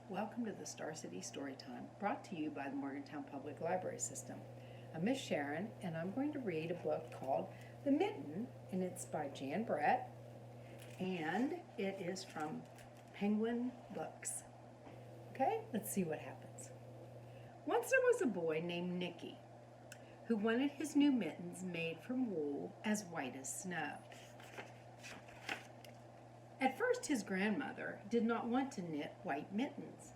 Welcome to the Star City Storytime, brought to you by the Morgantown Public Library System. I'm Miss Sharon, and I'm going to read a book called The Mitten, and it's by Jan Brett, and it is from Penguin Books. Okay, let's see what happens. Once there was a boy named Nicky who wanted his new mittens made from wool as white as snow. At first, his grandmother did not want to knit white mittens.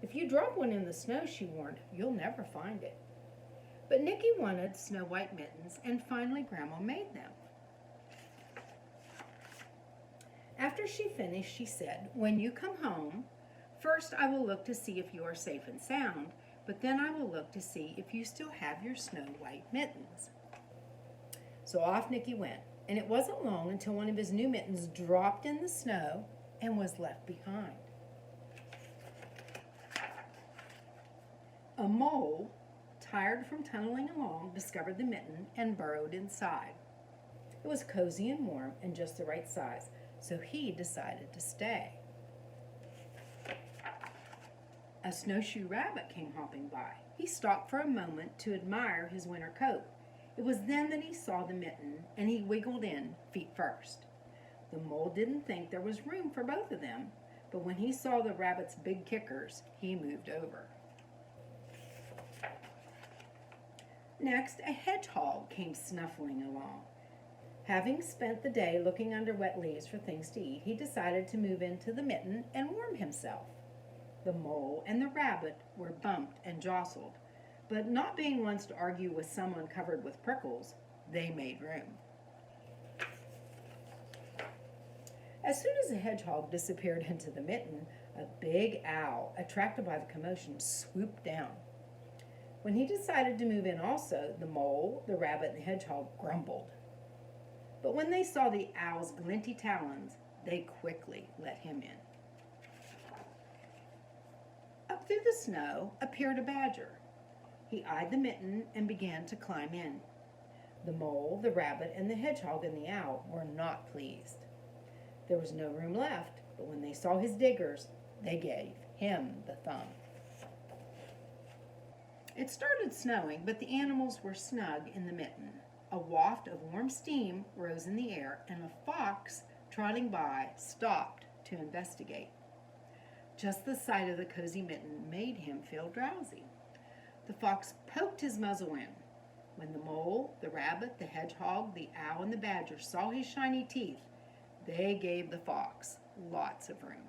If you drop one in the snow, she warned, you'll never find it. But Nicky wanted snow white mittens, and finally Grandma made them. After she finished, she said, "When you come home, first I will look to see if you are safe and sound, but then I will look to see if you still have your snow white mittens." So off Nicky went. And it wasn't long until one of his new mittens dropped in the snow and was left behind. A mole, tired from tunneling along, discovered the mitten and burrowed inside. It was cozy and warm and just the right size, so he decided to stay. A snowshoe rabbit came hopping by. He stopped for a moment to admire his winter coat. It was then that he saw the mitten, and he wiggled in, feet first. The mole didn't think there was room for both of them, but when he saw the rabbit's big kickers, he moved over. Next, a hedgehog came snuffling along. Having spent the day looking under wet leaves for things to eat, he decided to move into the mitten and warm himself. The mole and the rabbit were bumped and jostled, but not being ones to argue with someone covered with prickles, they made room. As soon as the hedgehog disappeared into the mitten, a big owl, attracted by the commotion, swooped down. When he decided to move in also, the mole, the rabbit, and the hedgehog grumbled. But when they saw the owl's glinty talons, they quickly let him in. Up through the snow appeared a badger. He eyed the mitten and began to climb in. The mole, the rabbit, and the hedgehog and the owl were not pleased. There was no room left, but when they saw his diggers, they gave him the thumb. It started snowing, but the animals were snug in the mitten. A waft of warm steam rose in the air, and a fox trotting by stopped to investigate. Just the sight of the cozy mitten made him feel drowsy. The fox poked his muzzle in. When the mole, the rabbit, the hedgehog, the owl, and the badger saw his shiny teeth, they gave the fox lots of room.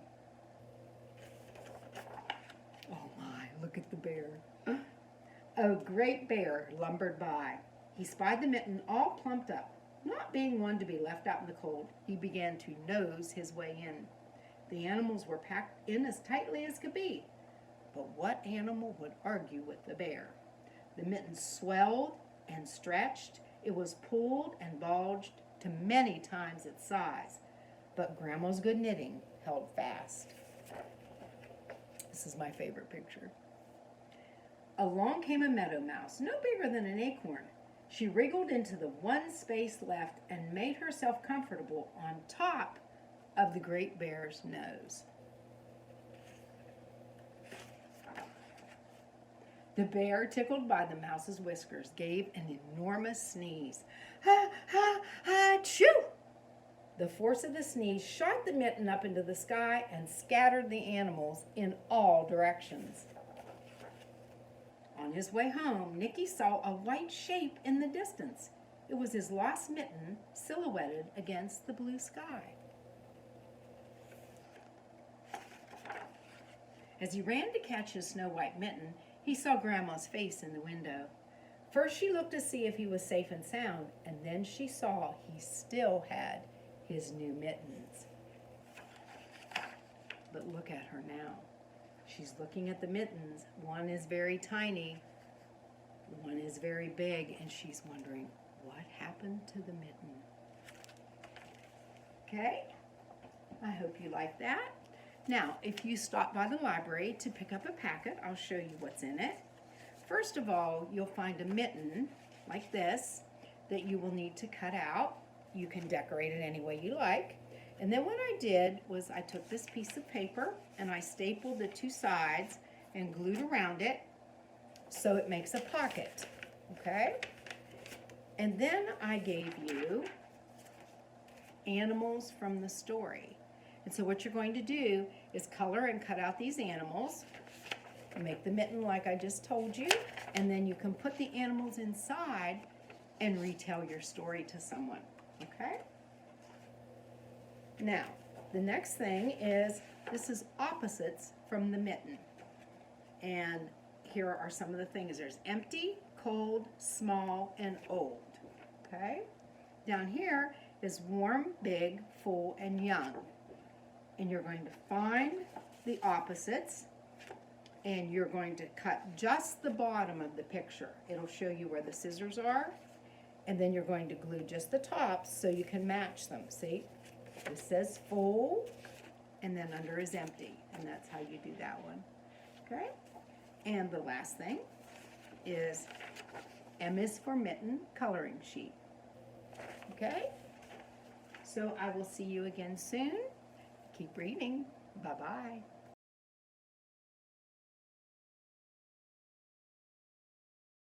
Oh my, look at the bear. A great bear lumbered by. He spied the mitten all plumped up. Not being one to be left out in the cold, he began to nose his way in. The animals were packed in as tightly as could be. But what animal would argue with the bear? The mitten swelled and stretched. It was pulled and bulged to many times its size. But Grandma's good knitting held fast. This is my favorite picture. Along came a meadow mouse, no bigger than an acorn. She wriggled into the one space left and made herself comfortable on top of the great bear's nose. The bear, tickled by the mouse's whiskers, gave an enormous sneeze. Ha, ha, ha, choo! The force of the sneeze shot the mitten up into the sky and scattered the animals in all directions. On his way home, Nicky saw a white shape in the distance. It was his lost mitten silhouetted against the blue sky. As he ran to catch his snow white mitten, he saw Grandma's face in the window. First she looked to see if he was safe and sound, and then she saw he still had his new mittens. But look at her now. She's looking at the mittens. One is very tiny, one is very big, and she's wondering, what happened to the mitten? Okay, I hope you like that. Now, if you stop by the library to pick up a packet, I'll show you what's in it. First of all, you'll find a mitten like this that you will need to cut out. You can decorate it any way you like. And then what I did was I took this piece of paper and I stapled the two sides and glued around it so it makes a pocket, okay? And then I gave you animals from the story. And so what you're going to do is color and cut out these animals, make the mitten like I just told you, and then you can put the animals inside and retell your story to someone, okay? Now, the next thing is, this is opposites from the mitten. And here are some of the things. There's empty, cold, small, and old, okay? Down here is warm, big, full, and young. And you're going to find the opposites, and you're going to cut just the bottom of the picture. It'll show you where the scissors are, and then you're going to glue just the tops so you can match them. See? This says full, and then under is empty, and that's how you do that one. Okay? And the last thing is M is for mitten coloring sheet. Okay? So I will see you again soon. Keep reading. Bye-bye.